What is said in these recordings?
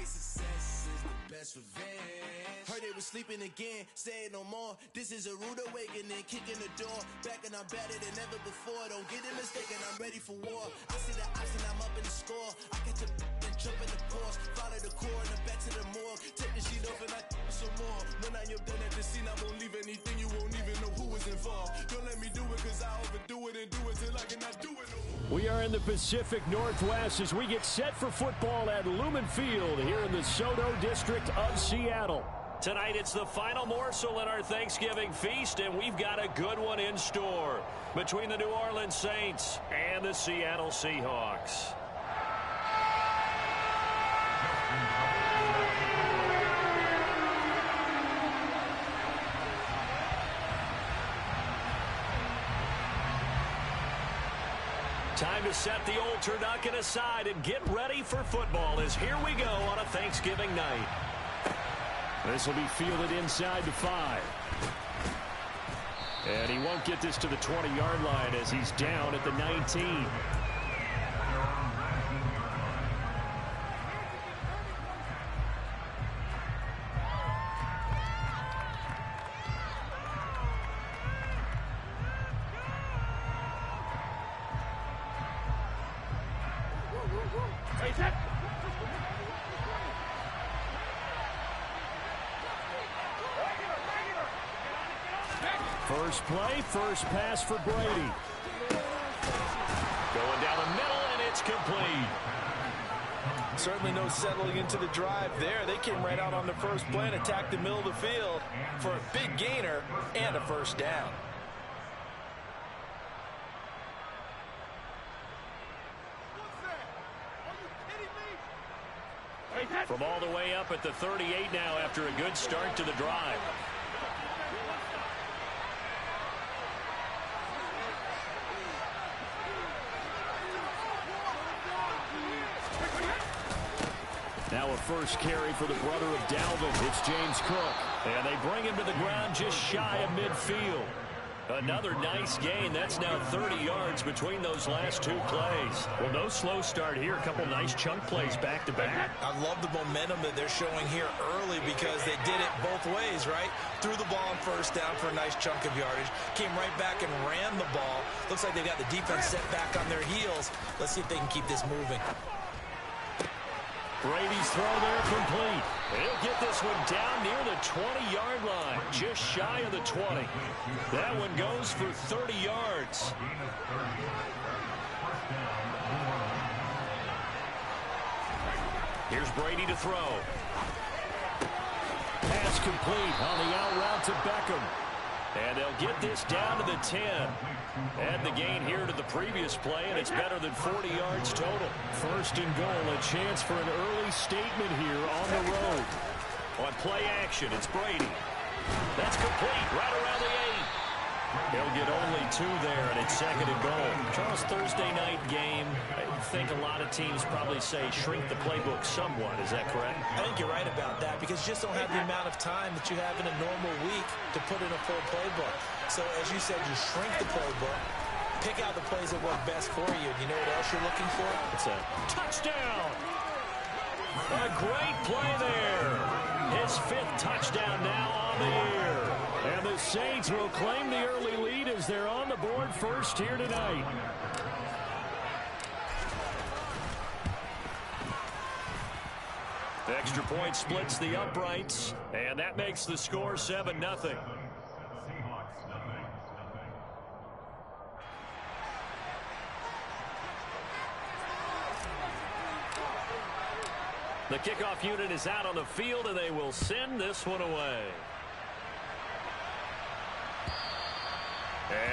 success is the best revenge. Heard they was sleeping again, say it no more. This is a rude awakening, kicking the door. Back and I'm better than ever before. Don't get it mistaken, I'm ready for war. I see the option, I'm up in the score. I catch a and jump in the course. Follow the core and then back to the morgue. Take the sheet off and I some more. When I am done at the scene, I won't leave anything. You won't even know who was involved. Don't let me do it, cause I overdo it and do it till I cannot do it no more. We are in the Pacific Northwest as we get set for football at Lumen Field here in the Soto district of Seattle. Tonight it's the final morsel in our Thanksgiving feast, and we've got a good one in store between the New Orleans Saints and the Seattle Seahawks. Time to set the old turducken aside and get ready for football as here we go on a Thanksgiving night. This will be fielded inside the 5. And he won't get this to the 20-yard line as he's down at the 19. First play, first pass for Brady. Going down the middle, and it's complete. Certainly no settling into the drive there. They came right out on the first play and attacked the middle of the field for a big gainer and a first down. From all the way up at the 38 now after a good start to the drive. Now a first carry for the brother of Dalvin. It's James Cook. And they bring him to the ground just shy of midfield. Another nice gain. That's now 30 yards between those last two plays. Well, no slow start here. A couple nice chunk plays back-to-back. I love the momentum that they're showing here early because they did it both ways, right? Threw the ball on first down for a nice chunk of yardage. Came right back and ran the ball. Looks like they've got the defense set back on their heels. Let's see if they can keep this moving. Brady's throw there complete. He'll get this one down near the 20-yard line, just shy of the 20. That one goes for 30 yards. Here's Brady to throw. Pass complete on the out route to Beckham. And they'll get this down to the 10. Add the gain here to the previous play, and it's better than 40 yards total. First and goal, a chance for an early statement here on the road. On play action, it's Brady. That's complete, right around the 8. He'll get only 2 there, and it's second and goal. Charles, Thursday night game, I think a lot of teams probably say shrink the playbook somewhat. Is that correct? I think you're right about that because you just don't have the amount of time that you have in a normal week to put in a full playbook. So, as you said, you shrink the playbook, pick out the plays that work best for you. You know what else you're looking for? It's a touchdown. A great play there. His 5th touchdown now on the year. And the Saints will claim the early lead as they're on the board first here tonight. Extra point splits the uprights, and that makes the score 7-0. The kickoff unit is out on the field, and they will send this one away.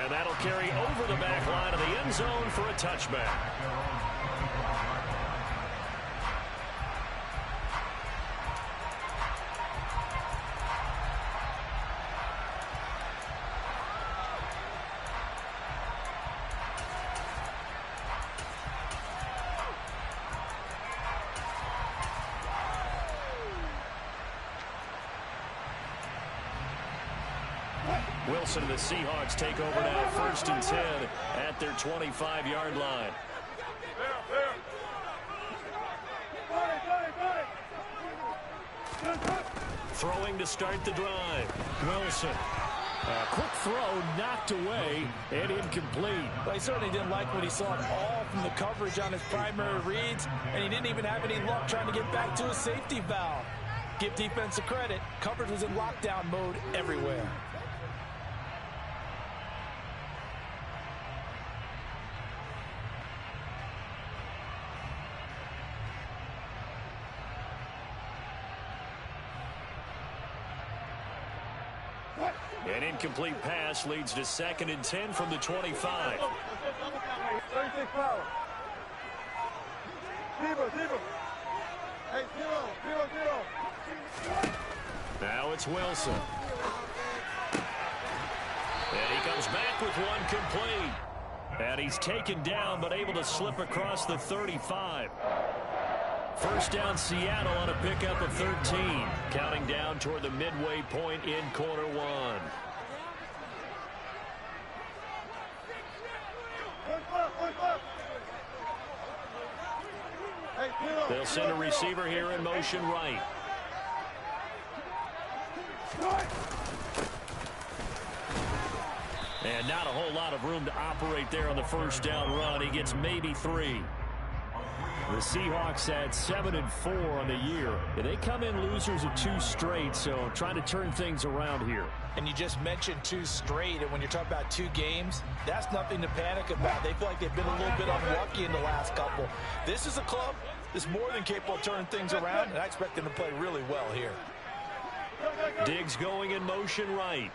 And that'll carry over the back line of the end zone for a touchback. Wilson and the Seahawks take over now, 1st and 10 at their 25-yard line. Throwing to start the drive. Wilson. A quick throw knocked away and incomplete. Well, he certainly didn't like what he saw at all from the coverage on his primary reads, and he didn't even have any luck trying to get back to his safety valve. Give defense a credit. Coverage was in lockdown mode everywhere. An incomplete pass leads to 2nd and 10 from the 25. 36 power. Zero. Hey, zero. Now it's Wilson. And he comes back with one complete. And he's taken down but able to slip across the 35. First down Seattle on a pickup of 13. Counting down toward the midway point in quarter one. They'll send a receiver here in motion right. And not a whole lot of room to operate there on the first down run. He gets maybe 3. The Seahawks had 7-4 on the year. And they come in losers of 2 straight, so trying to turn things around here. And you just mentioned 2 straight, and when you're talking about 2 games, that's nothing to panic about. They feel like they've been a little bit unlucky in the last couple. This is a club that's more than capable of turning things around, and I expect them to play really well here. Diggs going in motion right.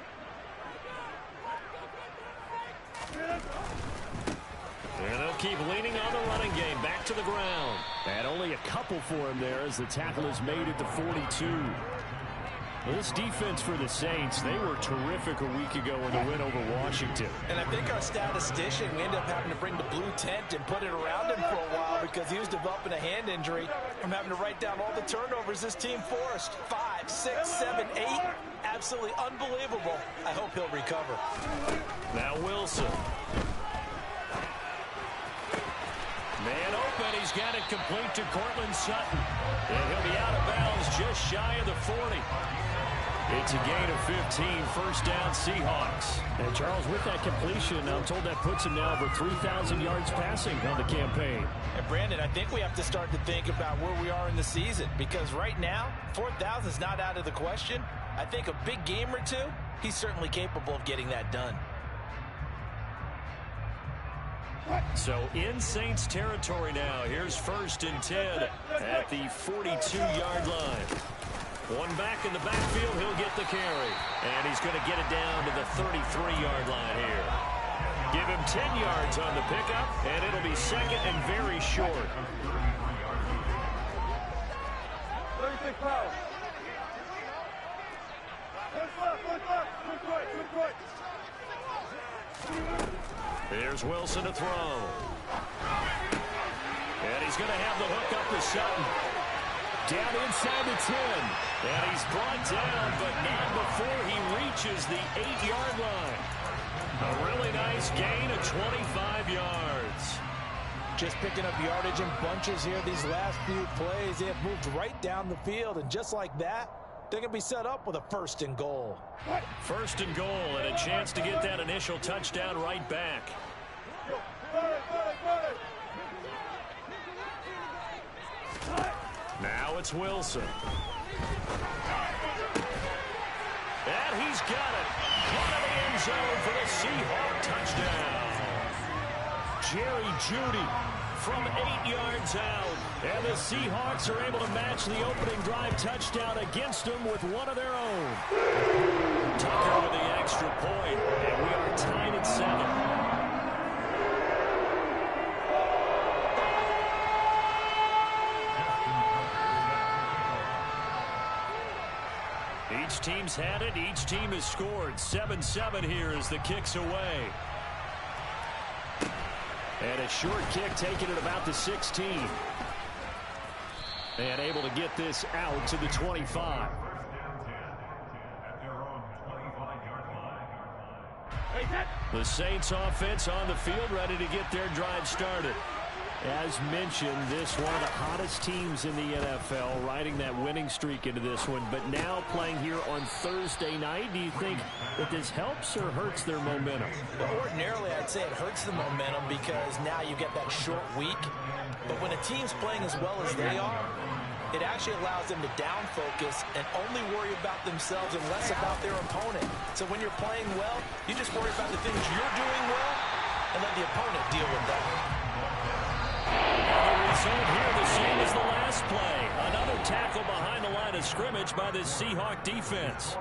And they'll keep leaning on the running game. Back to the ground. And only a couple for him there as the tackle is made at the 42. Well, this defense for the Saints, they were terrific a week ago in the win over Washington. And I think our statistician, we ended up having to bring the blue tent and put it around him for a while because he was developing a hand injury from having to write down all the turnovers this team forced. 5, 6, 7, 8. Absolutely unbelievable. I hope he'll recover. Now Wilson. Man open, he's got it complete to Cortland Sutton. And he'll be out of bounds just shy of the 40. It's a gain of 15, first down Seahawks. And Charles, with that completion, I'm told that puts him now over 3,000 yards passing on the campaign. And Brandon, I think we have to start to think about where we are in the season, because right now, 4,000 is not out of the question. I think a big game or two, he's certainly capable of getting that done. So in Saints territory now. Here's 1st and 10 at the 42-yard line. One back in the backfield, he'll get the carry. And he's going to get it down to the 33-yard line here. Give him 10 yards on the pickup, and it'll be 2nd and very short. 36 power. Here's Wilson to throw. And he's going to have the hook up to Sutton. Down inside the 10. And he's brought down, but not before he reaches the 8-yard line. A really nice gain of 25 yards. Just picking up yardage in bunches here these last few plays. They have moved right down the field, and just like that, they're going to be set up with a 1st and goal. 1st and goal, and a chance to get that initial touchdown right back. Now it's Wilson. And he's got it. One of the end zone for the Seahawk touchdown. Jerry Jeudy from 8 yards out. And the Seahawks are able to match the opening drive touchdown against them with one of their own. Tucker with the extra point, and we are tied at 7. Each team's had it. Each team has scored. 7-7 here as the kick's away. And a short kick taken at about the 16. And able to get this out to the 25. The Saints offense on the field ready to get their drive started. As mentioned, this one of the hottest teams in the NFL, riding that winning streak into this one, but now playing here on Thursday night. Do you think that this helps or hurts their momentum? Well, ordinarily, I'd say it hurts the momentum because now you get that short week. But when a team's playing as well as they are, it actually allows them to down focus and only worry about themselves and less about their opponent. So when you're playing well, you just worry about the things you're doing well and let the opponent deal with that. The result here the same as the last play. Another tackle behind the line of scrimmage by the Seahawks defense.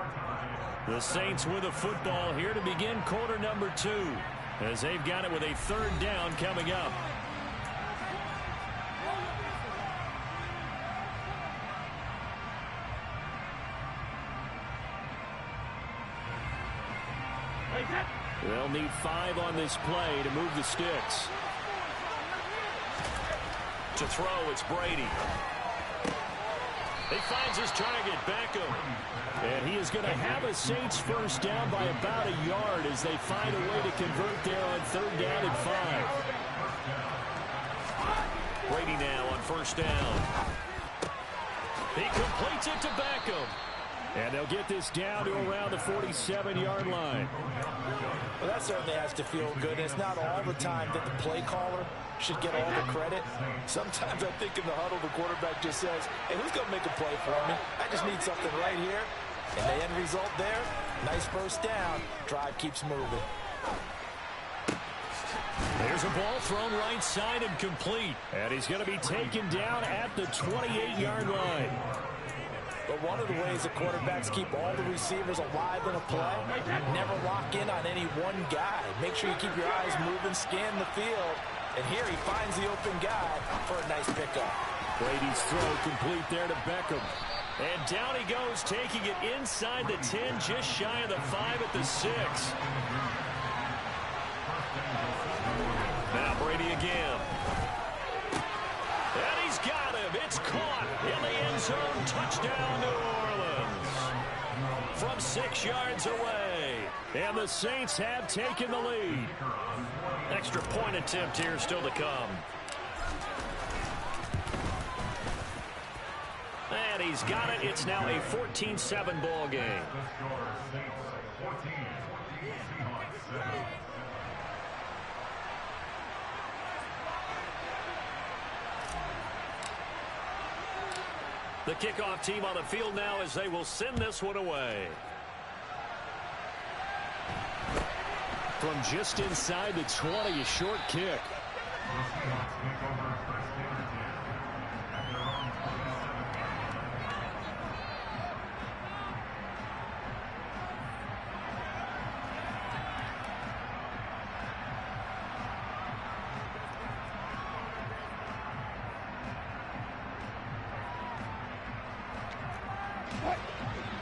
The Saints with a football here to begin quarter number 2 as they've got it with a third down coming up. They'll need 5 on this play to move the sticks. To throw, it's Brady. He finds his target, Beckham. And he is going to have a Saints first down by about a yard as they find a way to convert there on third down and 5. Brady now on first down. He completes it to Beckham. And they'll get this down to around the 47-yard line. Well, that certainly has to feel good. It's not all the time that the play caller should get all the credit. Sometimes I think in the huddle, the quarterback just says, hey, who's going to make a play for me? I just need something right here. And the end result there, nice first down. Drive keeps moving. There's a ball thrown right side and complete. And he's going to be taken down at the 28-yard line. But one of the ways the quarterbacks keep all the receivers alive in a play, never lock in on any one guy. Make sure you keep your eyes moving, scan the field. And here he finds the open guy for a nice pickup. Brady's throw complete there to Beckham. And down he goes, taking it inside the 10, just shy of the 5 at the 6. Now Brady again. And he's got him. It's caught in the end zone. Touchdown, New Orleans. From 6 yards away. And the Saints have taken the lead. Extra point attempt here still to come. And he's got it. It's now a 14-7 ball game. The kickoff team on the field now as they will send this one away. From just inside the 20, a short kick.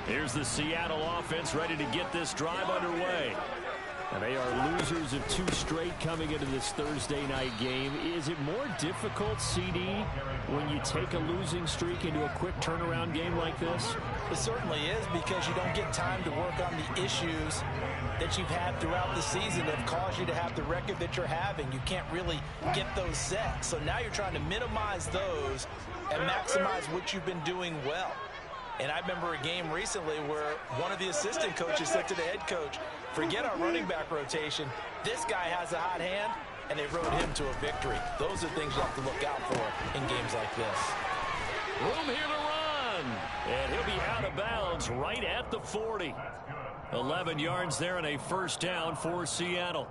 Here's the Seattle offense ready to get this drive underway. And they are losers of 2 straight coming into this Thursday night game. Is it more difficult, CD, when you take a losing streak into a quick turnaround game like this? It certainly is, because you don't get time to work on the issues that you've had throughout the season that have caused you to have the record that you're having. You can't really get those set. So now you're trying to minimize those and maximize what you've been doing well. And I remember a game recently where one of the assistant coaches said to the head coach, forget our running back rotation. This guy has a hot hand, and they rode him to a victory. Those are things you have to look out for in games like this. Room here to run. And he'll be out of bounds right at the 40. 11 yards there and a first down for Seattle.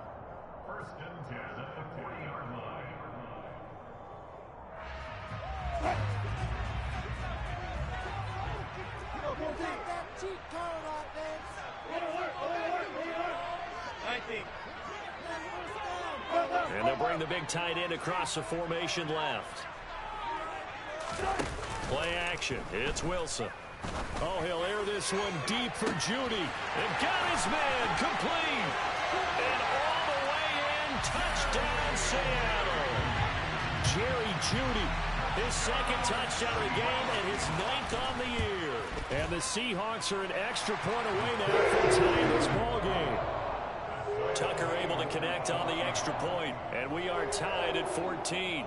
First and 10 at the 40-yard line. And they'll bring the big tight end across the formation left. Play action. It's Wilson. Oh, he'll air this one deep for Judy. And got his man complete. And all the way in. Touchdown, Seattle. Jerry Judy. His second touchdown of the game and his 9th on the year. And the Seahawks are an extra point away now from tying this ball game. Tucker able to connect on the extra point, and we are tied at 14.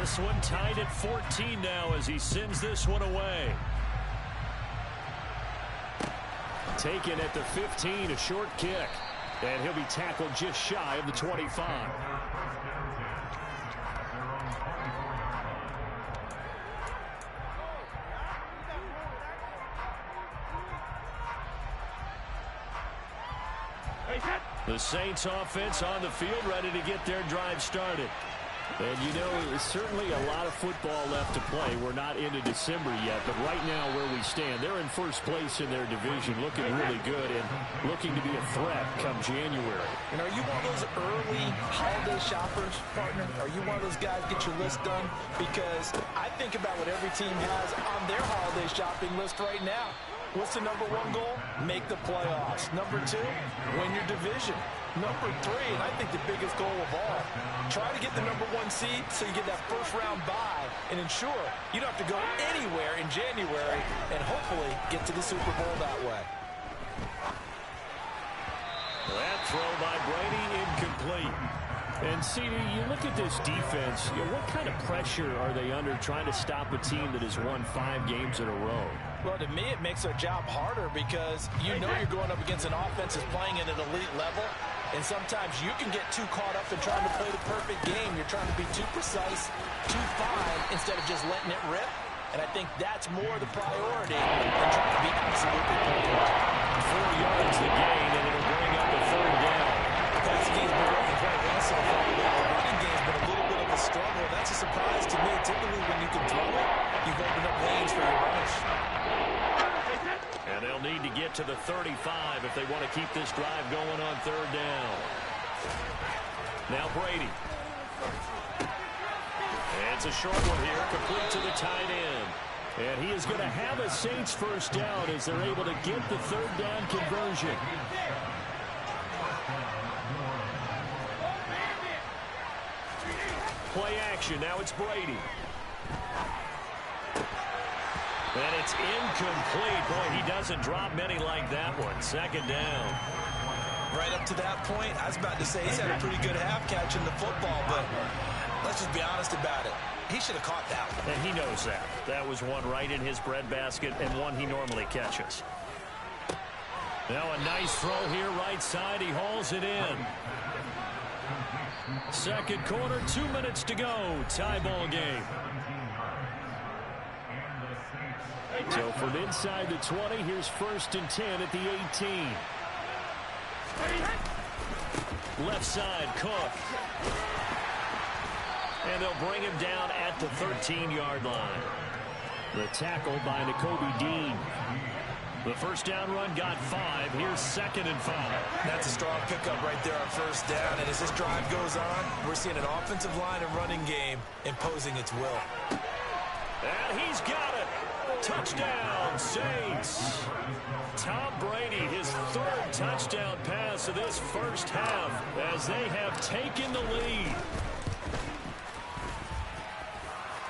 this one tied at 14 now as he sends this one away. Taken at the 15, a short kick. And he'll be tackled just shy of the 25. The Saints offense on the field, ready to get their drive started. And you know, there's certainly a lot of football left to play. We're not into December yet, but right now where we stand, they're in first place in their division, looking really good and looking to be a threat come January. And are you one of those early holiday shoppers, partner? Are you one of those guys get your list done? Because I think about what every team has on their holiday shopping list right now. What's the number one goal? Make the playoffs. Number two, win your division. Number three, and I think the biggest goal of all, try to get the number one seed so you get that first round bye and ensure you don't have to go anywhere in January and hopefully get to the Super Bowl that way. That throw by Brady incomplete. And see, you look at this defense, what kind of pressure are they under trying to stop a team that has won 5 games in a row? Well, to me, it makes their job harder because you know you're going up against an offense that's playing at an elite level, and sometimes you can get too caught up in trying to play the perfect game. You're trying to be too precise, too fine, instead of just letting it rip. And I think that's more the priority than trying to be absolutely perfect. 4 yards the gain, and it'll bring up a third down. The passing game's been working quite well so far. The running game's been a little bit of a struggle. That's a surprise to me. Typically, when you can throw it, you've opened up lanes for your runners. And they'll need to get to the 35 if they want to keep this drive going on third down. Now Brady. And it's a short one here, complete to the tight end. And he is going to have a Saints first down as they're able to get the third down conversion. Play action. Now it's Brady. And it's incomplete. Boy, he doesn't drop many like that one. Second down. Right up to that point, I was about to say he's had a pretty good half catching the football, but let's just be honest about it. He should have caught that one. And he knows that. That was one right in his breadbasket and one he normally catches. Now a nice throw here right side. He hauls it in. Second quarter, 2 minutes to go. Tie ball game. So from inside the 20, here's 1st and 10 at the 18. Left side, Cook. And they'll bring him down at the 13-yard line. The tackle by Nakobe Dean. The first down run got 5. Here's 2nd and 5. That's a strong pickup right there on first down. And as this drive goes on, we're seeing an offensive line and running game imposing its will. And he's got it. Touchdown, Saints. Tom Brady, his 3rd touchdown pass of this first half as they have taken the lead.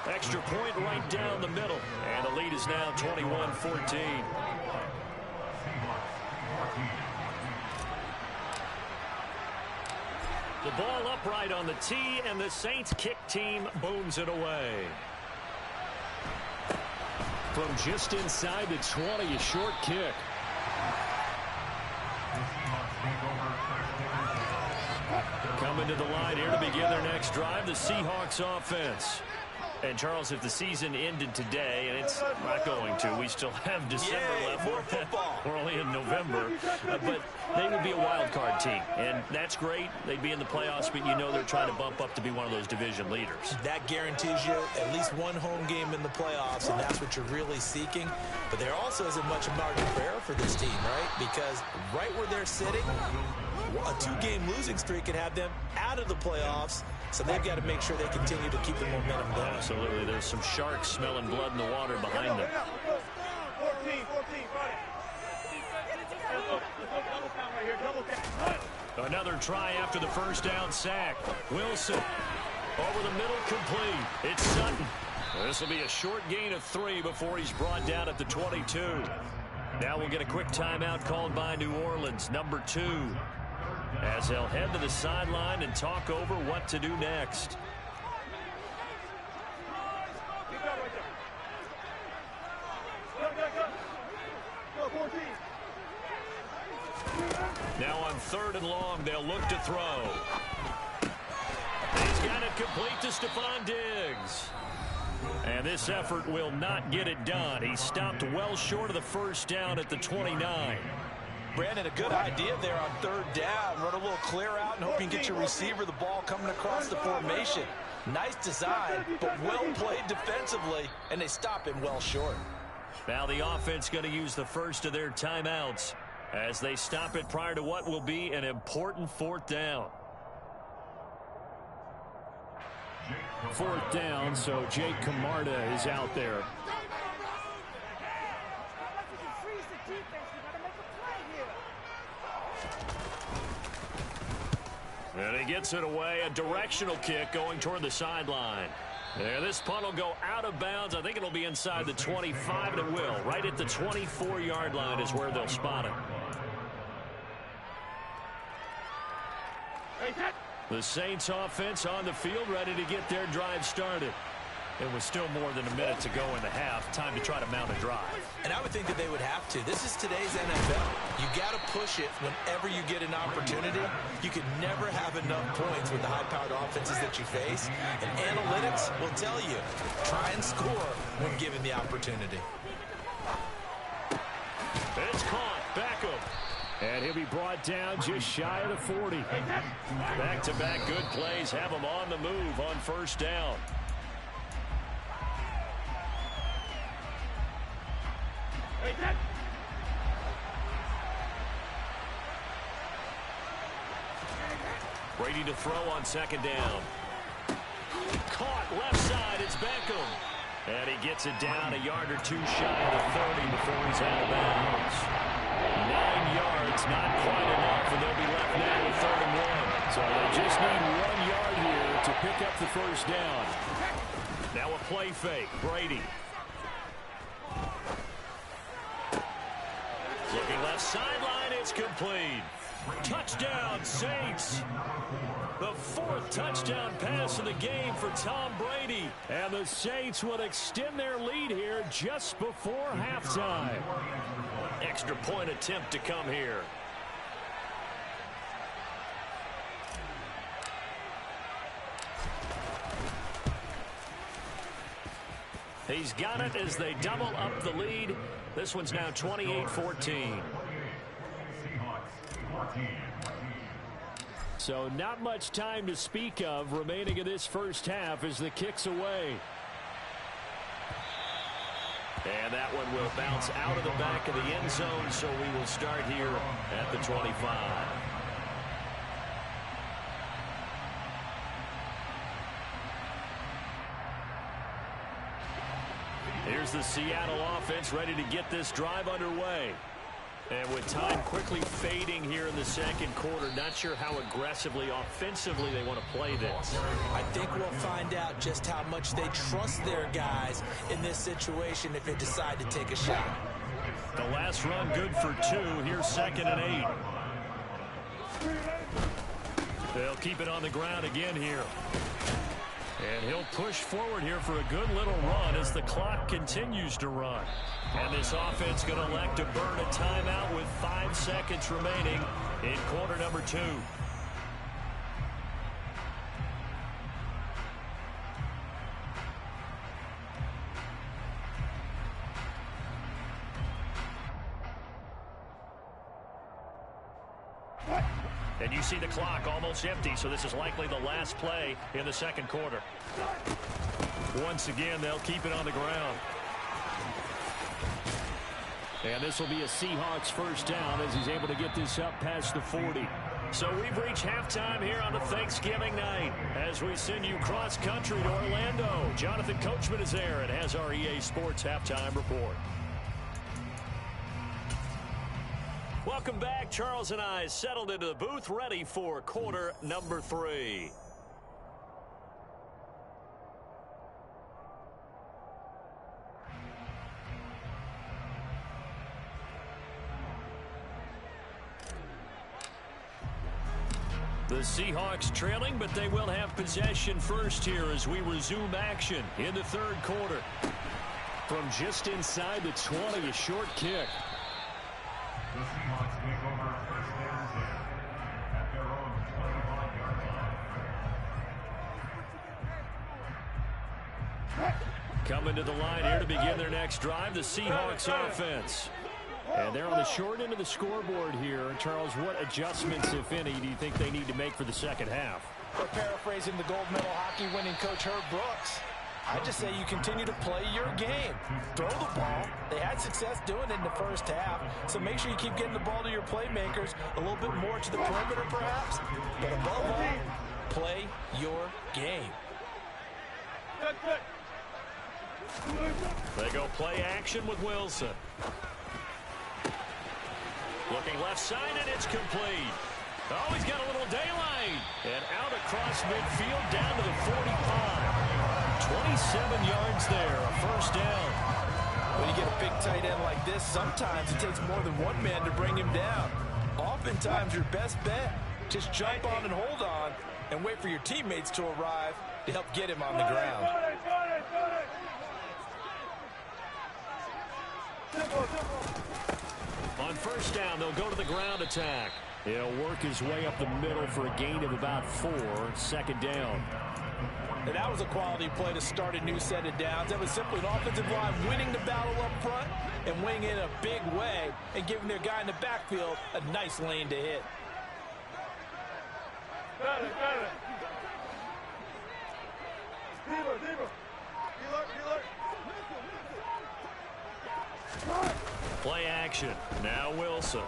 Extra point right down the middle. And the lead is now 21-14. The ball upright on the tee, and the Saints kick team booms it away. From just inside the 20, a short kick. Coming to the line here to begin their next drive, the Seahawks offense. And, Charles, if the season ended today, and it's not going to, we still have December left. More football. We're only in November. But they would be a wild card team, and that's great. They'd be in the playoffs, but you know they're trying to bump up to be one of those division leaders. That guarantees you at least one home game in the playoffs, and that's what you're really seeking. But there also isn't much margin for error for this team, right? Because right where they're sitting, a 2-game losing streak could have them out of the playoffs. So they've got to make sure they continue to keep the momentum going. Absolutely. There's some sharks smelling blood in the water behind them. 14. Another try after the first down sack. Wilson over the middle, complete. It's Sutton. This will be a short gain of 3 before he's brought down at the 22. Now we'll get a quick timeout called by New Orleans, number 2. As they'll head to the sideline and talk over what to do next. 3rd and long. They'll look to throw. He's got it complete to Stephon Diggs. And this effort will not get it done. He stopped well short of the first down at the 29. Brandon, a good idea there on 3rd down. Run a little clear out and hope you can get your receiver the ball coming across the formation. Nice design, but well played defensively, and they stop him well short. Now the offense going to use the first of their timeouts as they stop it prior to what will be an important 4th down. 4th down, so Jake Camarda is out there. And he gets it away, a directional kick going toward the sideline. There, this punt will go out of bounds. I think it'll be inside the 25, and it will. Right at the 24-yard line is where they'll spot it. The Saints offense on the field, ready to get their drive started. It was still more than a minute to go in the half. Time to try to mount a drive. And I would think that they would have to. This is today's NFL. You got to push it whenever you get an opportunity. You can never have enough points with the high-powered offenses that you face. And analytics will tell you, try and score when given the opportunity. It's caught. Beckham. And he'll be brought down just shy of the 40. Back-to-back good plays have him on the move on 1st down. Brady to throw on 2nd down. Caught left side. It's Beckham. And he gets it down a yard or 2 shy of the 30 before he's out of bounds. 9 yards, not quite enough, and they'll be left now with 3rd and 1. So they just need 1 yard here to pick up the 1st down. Now a play fake. Brady. Looking left sideline, it's complete. Touchdown, Saints. The 4th touchdown pass of the game for Tom Brady. And the Saints will extend their lead here just before halftime. Extra point attempt to come here. He's got it as they double up the lead. This one's now 28-14. So not much time to speak of remaining in this 1st half as the kick's away. And that one will bounce out of the back of the end zone, so we will start here at the 25. Here's the Seattle offense ready to get this drive underway. And with time quickly fading here in the 2nd quarter, not sure how aggressively, offensively they want to play this. I think we'll find out just how much they trust their guys in this situation if they decide to take a shot. The last run good for 2. Here's 2nd and 8. They'll keep it on the ground again here. And he'll push forward here for a good little run as the clock continues to run. And this offense going to elect to burn a timeout with 5 seconds remaining in quarter number 2. And you see the clock almost empty, so this is likely the last play in the 2nd quarter. Once again, they'll keep it on the ground. And this will be a Seahawks 1st down as he's able to get this up past the 40. So we've reached halftime here on the Thanksgiving night as we send you cross-country to Orlando. Jonathan Coachman is there and has our EA Sports Halftime Report. Welcome back. Charles and I settled into the booth, ready for quarter number 3. The Seahawks trailing, but they will have possession first here as we resume action in the 3rd quarter. From just inside the 20, a short kick. The Seahawks take over 1st and 10. coming to the line here to begin their next drive, the Seahawks offense. And they're on the short end of the scoreboard here. Charles, what adjustments, if any, do you think they need to make for the second half? Or paraphrasing the gold medal hockey winning coach Herb Brooks, I just say you continue to play your game. Throw the ball. They had success doing it in the first half, so make sure you keep getting the ball to your playmakers, a little bit more to the perimeter perhaps, but above all, play your game. They go play action with Wilson. Looking left side, and it's complete. Oh, he's got a little daylight. And out across midfield, down to the 45. 27 yards there, a first down. When you get a big tight end like this, sometimes it takes more than one man to bring him down. Oftentimes, your best bet, just jump on and hold on and wait for your teammates to arrive to help get him on the ground. On first down, they'll go to the ground attack. He'll work his way up the middle for a gain of about 4, second down. And that was a quality play to start a new set of downs. That was simply an offensive line winning the battle up front and winning in a big way and giving their guy in the backfield a nice lane to hit. Got it. Deeper. Play action. Now Wilson.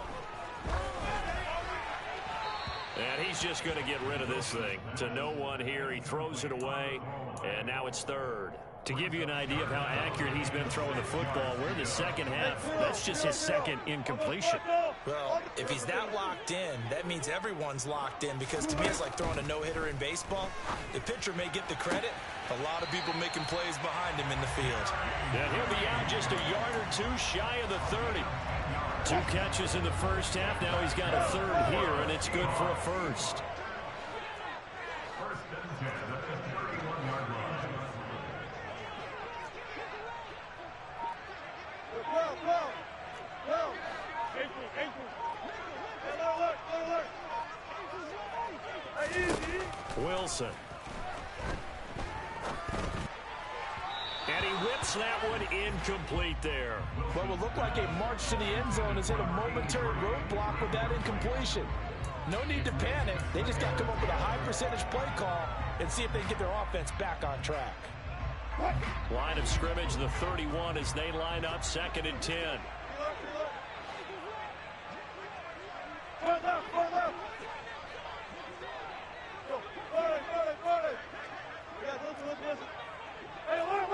And he's just going to get rid of this thing. To no one here. He throws it away. And now it's third. To give you an idea of how accurate he's been throwing the football, we're in the second half. That's just his second incompletion. Well, if he's that locked in, that means everyone's locked in, because to me it's like throwing a no-hitter in baseball. The pitcher may get the credit. A lot of people making plays behind him in the field. And he'll be out just a yard or two shy of the 30. 2 catches in the first half. Now he's got a third here, and it's good for a first. First and 10 at the 31-yard line. Go. 18. Hey, easy. Wilson. And he whips that one incomplete there. What would look like a march to the end zone has hit a momentary roadblock with that incompletion. No need to panic. They just got to come up with a high percentage play call and see if they can get their offense back on track. Line of scrimmage, the 31 as they line up, 2nd and 10. Hey, alert!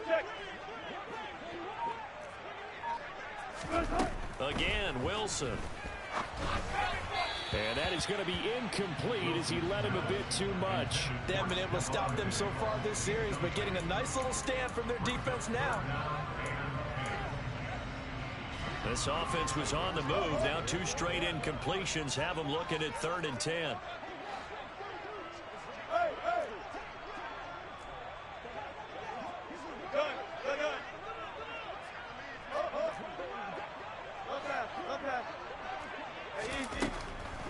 Check. Again, Wilson. And that is going to be incomplete as he led him a bit too much. They haven't been able to stop them so far this series, but getting a nice little stand from their defense now. This offense was on the move. Now 2 straight incompletions have them looking at 3rd and 10.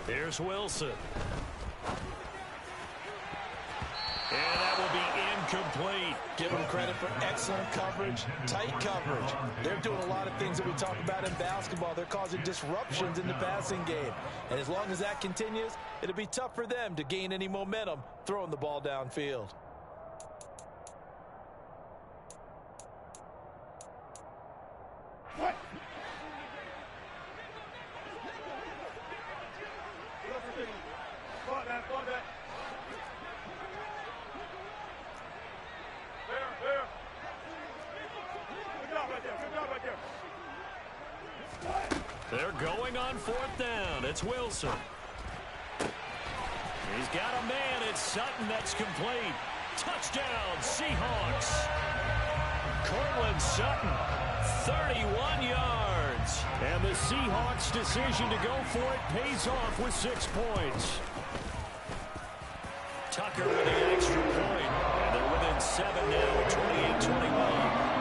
Here's Wilson. And that will be incomplete. Give them credit for excellent coverage, tight coverage. They're doing a lot of things that we talk about in basketball. They're causing disruptions in the passing game. And as long as that continues, it'll be tough for them to gain any momentum throwing the ball downfield. They're going on 4th down. It's Wilson. He's got a man. It's Sutton. That's complete. Touchdown, Seahawks. Cortland Sutton, 31 yards. And the Seahawks' decision to go for it pays off with 6 points. Tucker with the extra point. And they're within 7 now, 28-21.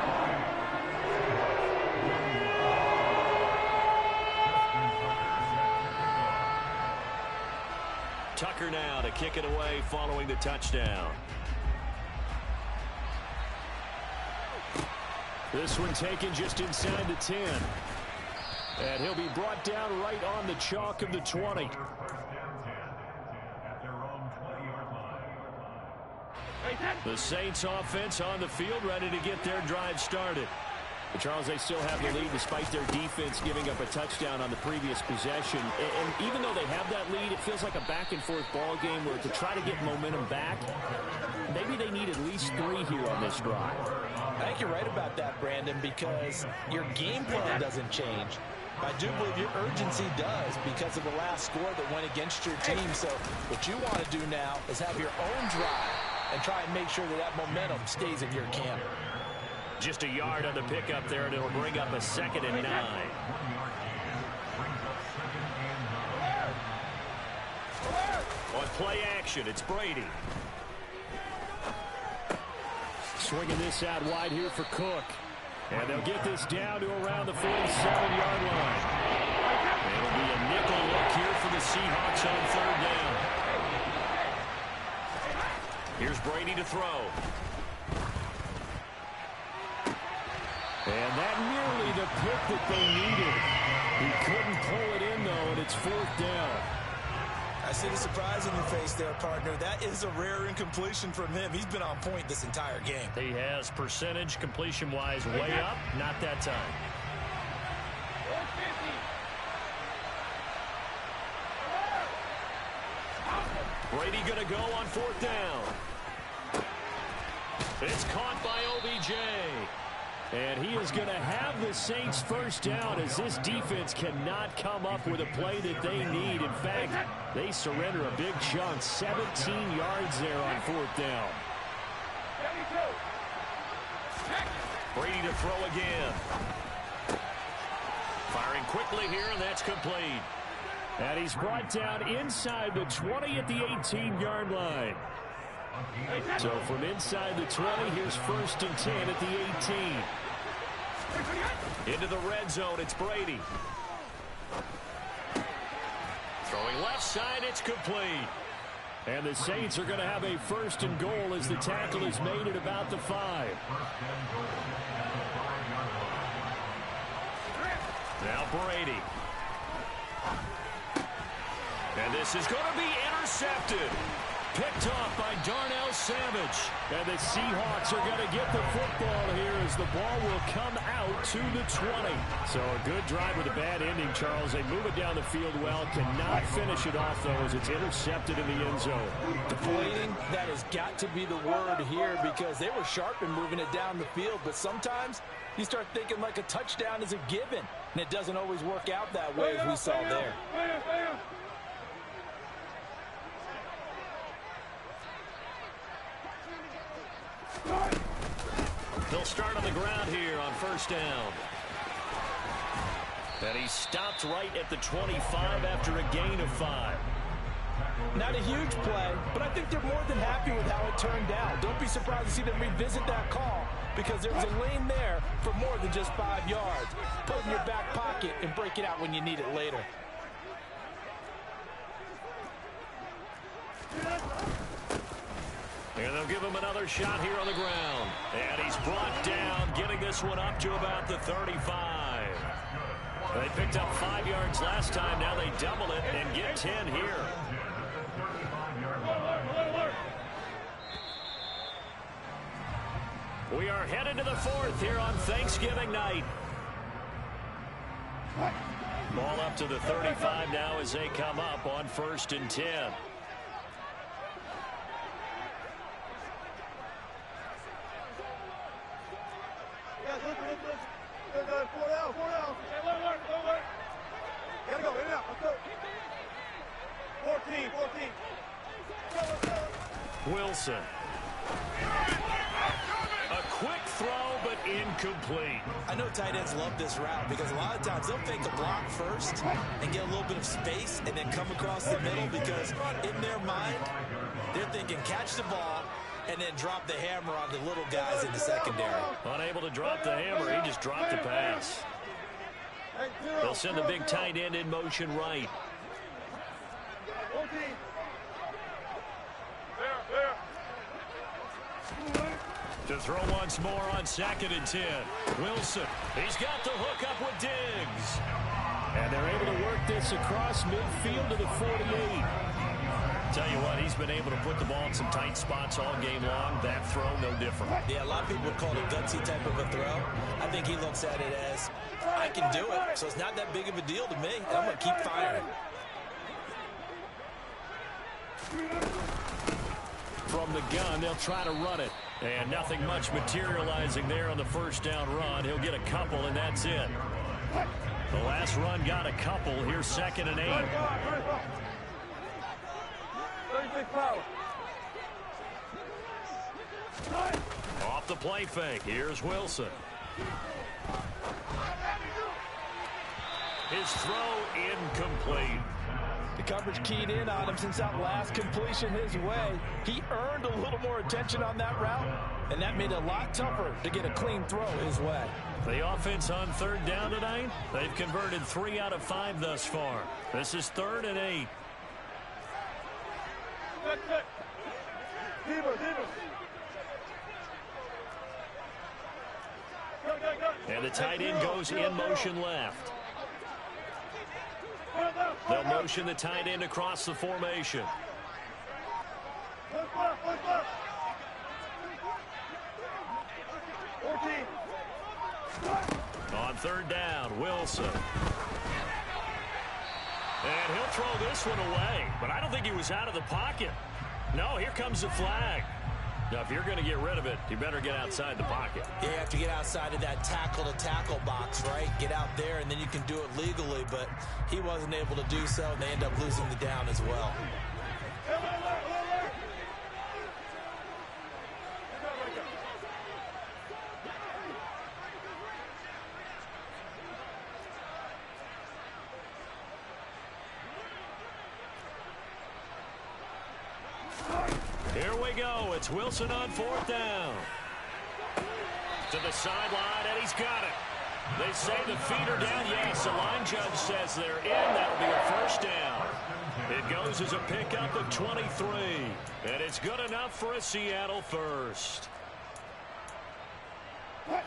Tucker now to kick it away following the touchdown. This one taken just inside the 10. And he'll be brought down right on the chalk of the 20. First and 10 at their own 20-yard line. The Saints offense on the field, ready to get their drive started. But Charles, they still have the lead despite their defense giving up a touchdown on the previous possession. And even though they have that lead, it feels like a back-and-forth ball game where to try to get momentum back, maybe they need at least 3 here on this drive. I think you're right about that, Brandon, because your game plan doesn't change. I do believe your urgency does because of the last score that went against your team. So what you want to do now is have your own drive and try and make sure that that momentum stays in your camp. Just a yard on the pickup there, and it'll bring up a 2nd and 9. On play action, it's Brady. Swinging this out wide here for Cook. And they'll get this down to around the 47-yard line. It'll be a nickel look here for the Seahawks on 3rd down. Here's Brady to throw. And that nearly the pick that they needed. He couldn't pull it in, though, and it's 4th down. I see the surprise in your face there, partner. That is a rare incompletion from him. He's been on point this entire game. He has percentage completion-wise way up. Not that time. Brady going to go on 4th down. It's caught by OBJ. And he is going to have the Saints first down as this defense cannot come up with a play that they need. In fact, they surrender a big chunk. 17 yards there on 4th down. Brady to throw again. Firing quickly here, and that's complete. And he's brought down inside the 20 at the 18-yard line. So from inside the 20, here's 1st and 10 at the 18. Into the red zone, it's Brady. Throwing left side, it's complete. And the Saints are going to have a 1st and goal as the tackle is made at about the 5. Now Brady. And this is going to be intercepted. Picked off by Darnell Savage. And the Seahawks are going to get the football here as the ball will come out to the 20. So a good drive with a bad ending, Charles. They move it down the field well. Cannot finish it off, though, as it's intercepted in the end zone. Deflating, that has got to be the word here because they were sharp in moving it down the field. But sometimes you start thinking like a touchdown is a given. And it doesn't always work out that way as we saw there. They'll start on the ground here on 1st down. And he stopped right at the 25 after a gain of 5. Not a huge play, but I think they're more than happy with how it turned out. Don't be surprised to see them revisit that call because there's a lane there for more than just 5 yards. Put it in your back pocket and break it out when you need it later. And they'll give him another shot here on the ground. And he's brought down, getting this one up to about the 35. They picked up 5 yards last time. Now they double it and get 10 here. We are headed to the 4th here on Thanksgiving night. Ball up to the 35 now as they come up on 1st and 10. Gotta go, in and out, let's go. 14. Wilson. A quick throw, but incomplete. I know tight ends love this route because a lot of times they'll fake a block first and get a little bit of space and then come across the middle because in their mind, they're thinking catch the ball and then drop the hammer on the little guys in the secondary. Unable to drop the hammer, he just dropped the pass. They'll send the big tight end in motion right. To throw once more on 2nd and 10. Wilson, he's got the hook up with Diggs. And they're able to work this across midfield to the 48. Tell you what, he's been able to put the ball in some tight spots all game long. That throw, no different. Yeah, a lot of people would call it a gutsy type of a throw. I think he looks at it as, I can do it, so it's not that big of a deal to me, and I'm going to keep firing. From the gun, they'll try to run it. And nothing much materializing there on the first down run. He'll get a couple, and that's it. The last run got a couple. Here's 2nd and 8. 36 power. Off the play fake. Here's Wilson. His throw incomplete. The coverage keyed in on him since that last completion his way. He earned a little more attention on that route, and that made it a lot tougher to get a clean throw his way. The offense on 3rd down tonight, they've converted 3 out of 5 thus far. This is 3rd and 8. Check. Deeper. Go. And the tight end goes in motion left. They'll motion the tight end across the formation. Look left. 14. On 3rd down, Wilson. And he'll throw this one away, but I don't think he was out of the pocket. No, here comes the flag. Now, if you're going to get rid of it, you better get outside the pocket. Yeah, you have to get outside of that tackle-to-tackle box, right? Get out there, and then you can do it legally, but he wasn't able to do so, and they end up losing the down as well. Here we go. It's Wilson on 4th down. To the sideline, and he's got it. They say the feet are down. Yes, the line judge says they're in. That'll be a first down. It goes as a pickup of 23. And it's good enough for a Seattle first. Alert.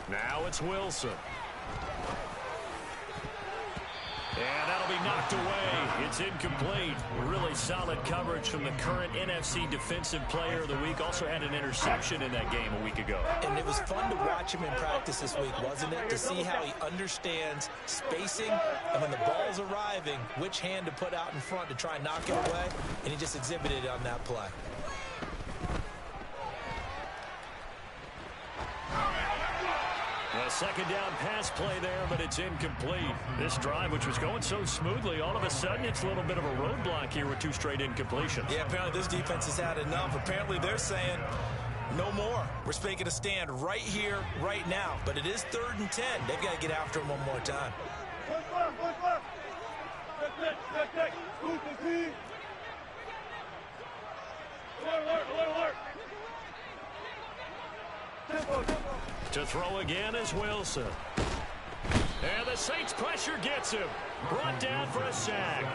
Now it's Wilson. And that'll be knocked away. It's incomplete. Really solid coverage from the current NFC Defensive Player of the Week. Also had an interception in that game a week ago. And it was fun to watch him in practice this week, wasn't it? To see how he understands spacing and when the ball's arriving, which hand to put out in front to try and knock it away. And he just exhibited it on that play. A 2nd down pass play there, but it's incomplete. This drive, which was going so smoothly, all of a sudden it's a little bit of a roadblock here with 2 straight incompletions. Yeah, apparently this defense has had enough. Apparently they're saying no more. We're making a stand right here, right now. But it is 3rd and 10. They've got to get after him one more time. Look left. Check. Who's the team? Alert. Tempo. To throw again is Wilson. And the Saints pressure gets him. Brought down for a sack.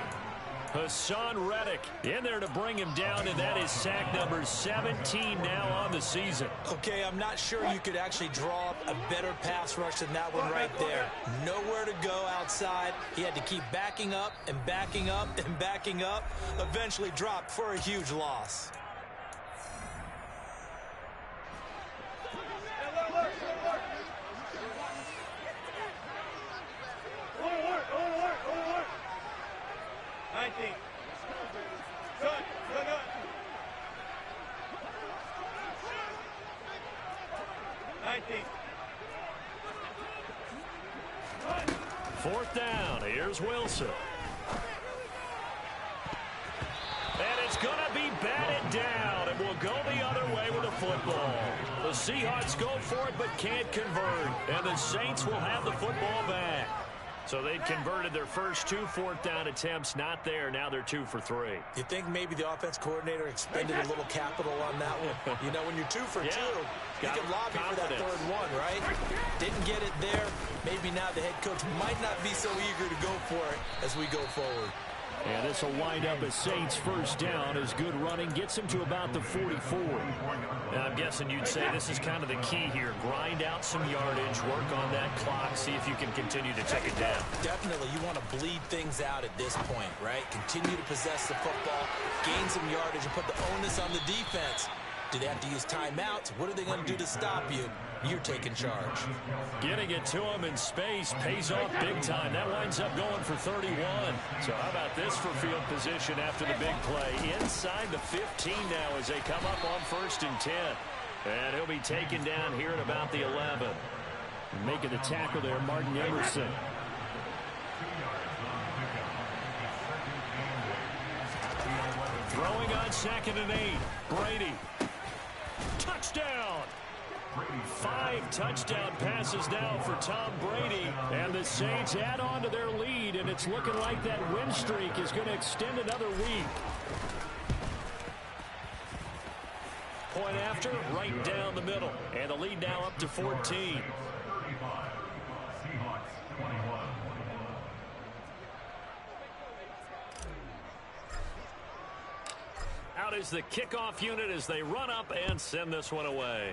Hassan Reddick in there to bring him down, and that is sack number 17 now on the season. Okay, I'm not sure you could actually draw up a better pass rush than that one right there. Nowhere to go outside. He had to keep backing up and backing up and backing up. Eventually dropped for a huge loss. Alert. 19. Gun. 19. 4th down. Here's Wilson. And it's going to be batted down, and we'll go the other way with the football. The Seahawks go for it but can't convert, and the Saints will have the football back. So they'd converted their first 2 fourth-down attempts. Not there. Now they're 2 for 3. You think maybe the offense coordinator expended a little capital on that one? You know, when you're 2 for 2, you can lobby for that third one, right? Didn't get it there. Maybe now the head coach might not be so eager to go for it as we go forward. And this will wind up as Saints first down as good running gets him to about the 44. Now, I'm guessing you'd say this is kind of the key here. Grind out some yardage, work on that clock, see if you can continue to take it down. Definitely, you want to bleed things out at this point, right? Continue to possess the football, gain some yardage, and put the onus on the defense. Do they have to use timeouts? What are they going to do to stop you? You're taking charge. Getting it to him in space pays off big time. That winds up going for 31. So how about this for field position after the big play? Inside the 15 now as they come up on 1st and 10. And he'll be taken down here at about the 11. Making the tackle there, Martin Emerson. Throwing on 2nd and 8. Brady. Touchdown! 5 touchdown passes now for Tom Brady. And the Saints add on to their lead, and it's looking like that win streak is going to extend another week. Point after, right down the middle. And the lead now up to 14. 35. Seahawks 21. Out is the kickoff unit as they run up and send this one away.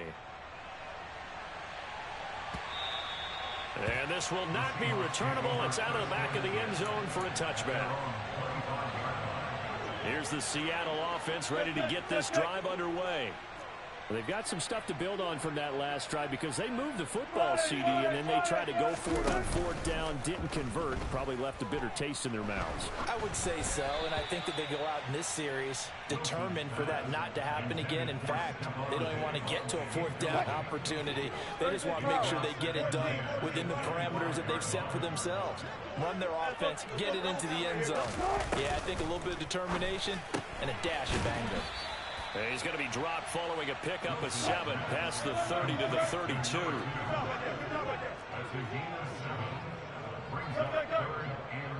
And this will not be returnable. It's out of the back of the end zone for a touchback. Here's the Seattle offense ready to get this drive underway. Well, they've got some stuff to build on from that last drive because they moved the football, CD, and then they tried to go for it on 4th down, didn't convert, probably left a bitter taste in their mouths. I would say so, and I think that they go out in this series determined for that not to happen again. In fact, they don't even want to get to a 4th down opportunity. They just want to make sure they get it done within the parameters that they've set for themselves. Run their offense, get it into the end zone. Yeah, I think a little bit of determination and a dash of anger. He's going to be dropped following a pickup of 7 past the 30 to the 32. That's a gain of 7. Brings up 3rd and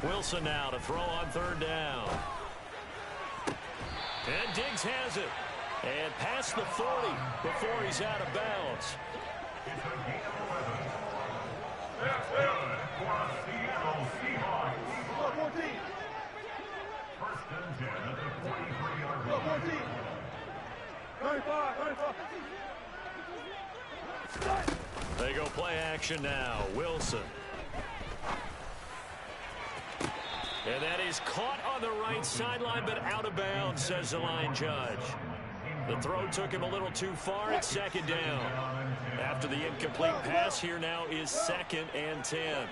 3. Wilson now to throw on 3rd down. And Diggs has it. And past the 40 before he's out of bounds. It's a gain of 11. That's good for Seattle Seahawks. 14. 1st and 10 at the 43-yard line. 14. 35. They go play action now. Wilson. And that is caught on the right sideline, but out of bounds, says the line judge. The throw took him a little too far. It's 2nd down. After the incomplete pass, here now is 2nd and 10.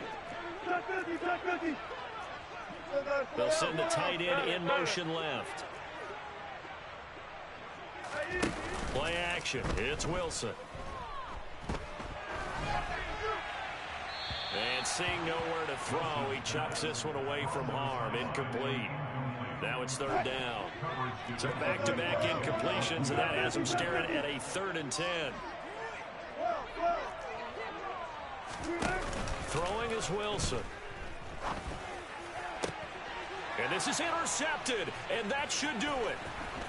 They'll send the tight end in motion left. Play action. It's Wilson. And seeing nowhere to throw, he chucks this one away from harm. Incomplete. Now it's 3rd down. So back-to-back incompletions, and that has him staring at a 3rd and 10. Throwing is Wilson. And this is intercepted, and that should do it.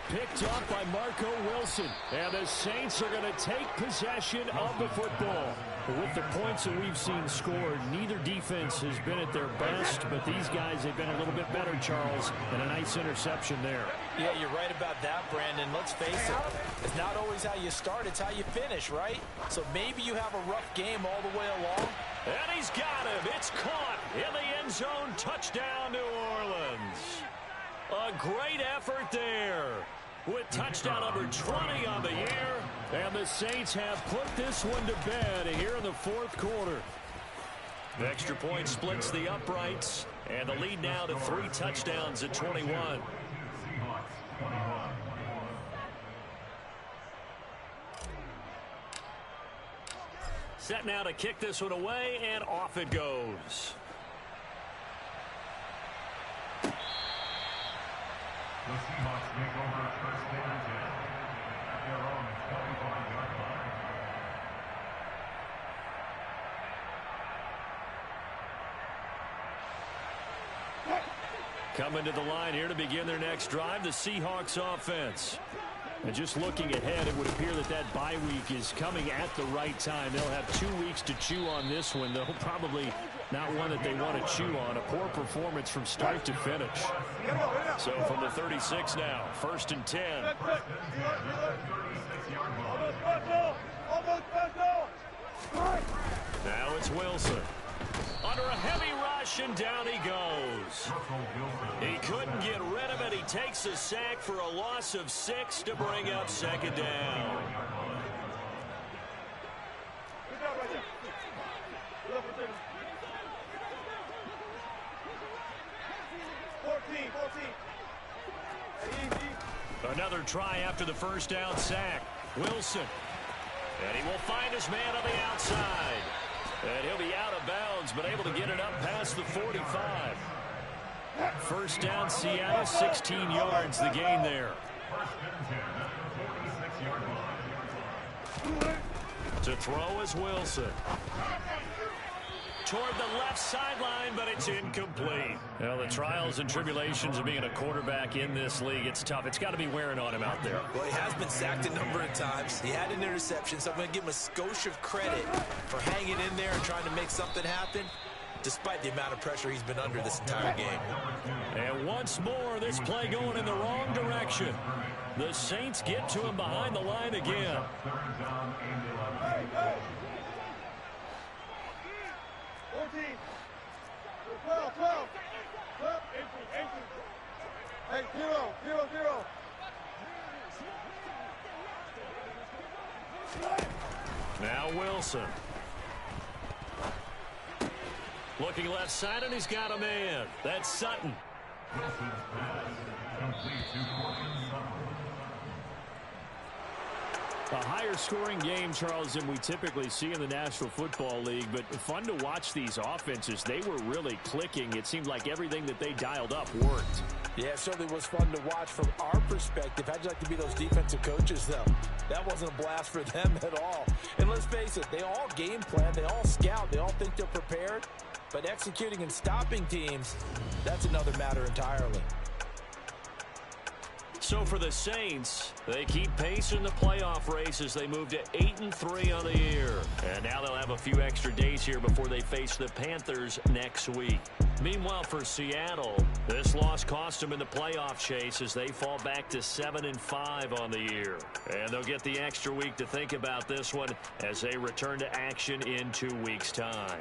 Picked up by Marco Wilson. And the Saints are going to take possession of the football. With the points that we've seen scored, neither defense has been at their best, but these guys have been a little bit better, Charles, and a nice interception there. Yeah, you're right about that, Brandon. Let's face it, it's not always how you start, it's how you finish, right? So maybe you have a rough game all the way along. And he's got him. It's caught in the end zone. Touchdown, New Orleans. A great effort there. With touchdown number 20 on the year. And the Saints have put this one to bed here in the 4th quarter. The extra point splits the uprights. And the lead now to 3 touchdowns at 21. Seahawks 21. Set now to kick this one away, and off it goes. The Seahawks make over 1st and 10 at their own 25-yard line. Coming to the line here to begin their next drive, the Seahawks offense. And just looking ahead, it would appear that that bye week is coming at the right time. They'll have 2 weeks to chew on this one, though probably not one that they want to chew on. A poor performance from start to finish. So from the 36 now, 1st and 10. Now it's Wilson. Under a heavy rush, and down he goes. He couldn't get rid of it. He takes a sack for a loss of 6 to bring up 2nd down. Another try after the 1st down sack. Wilson. And he will find his man on the outside. And he'll be out of bounds, but able to get it up past the 45. 1st down, Seattle, 16 yards, the gain there. To throw is Wilson. Toward the left sideline, but it's incomplete. Well, the trials and tribulations of being a quarterback in this league, it's tough. It's got to be wearing on him out there. Well, he has been sacked a number of times. He had an interception, so I'm going to give him a skosh of credit for hanging in there and trying to make something happen, despite the amount of pressure he's been under this entire game. And once more, this play going in the wrong direction. The Saints get to him behind the line again. 12. Hey, 0. Now Wilson. Looking left side, and he's got a man. That's Sutton. A higher scoring game, Charles, than we typically see in the National Football League, but fun to watch these offenses. They were really clicking. It seemed like everything that they dialed up worked. Yeah, it certainly was fun to watch from our perspective. How'd you like to be those defensive coaches, though? That wasn't a blast for them at all. And let's face it, they all game plan, they all scout, they all think they're prepared. But executing and stopping teams, that's another matter entirely. So for the Saints, they keep pace in the playoff race as they move to 8-3 on the year. And now they'll have a few extra days here before they face the Panthers next week. Meanwhile, for Seattle, this loss cost them in the playoff chase as they fall back to 7-5 on the year. And they'll get the extra week to think about this one as they return to action in 2 weeks' time.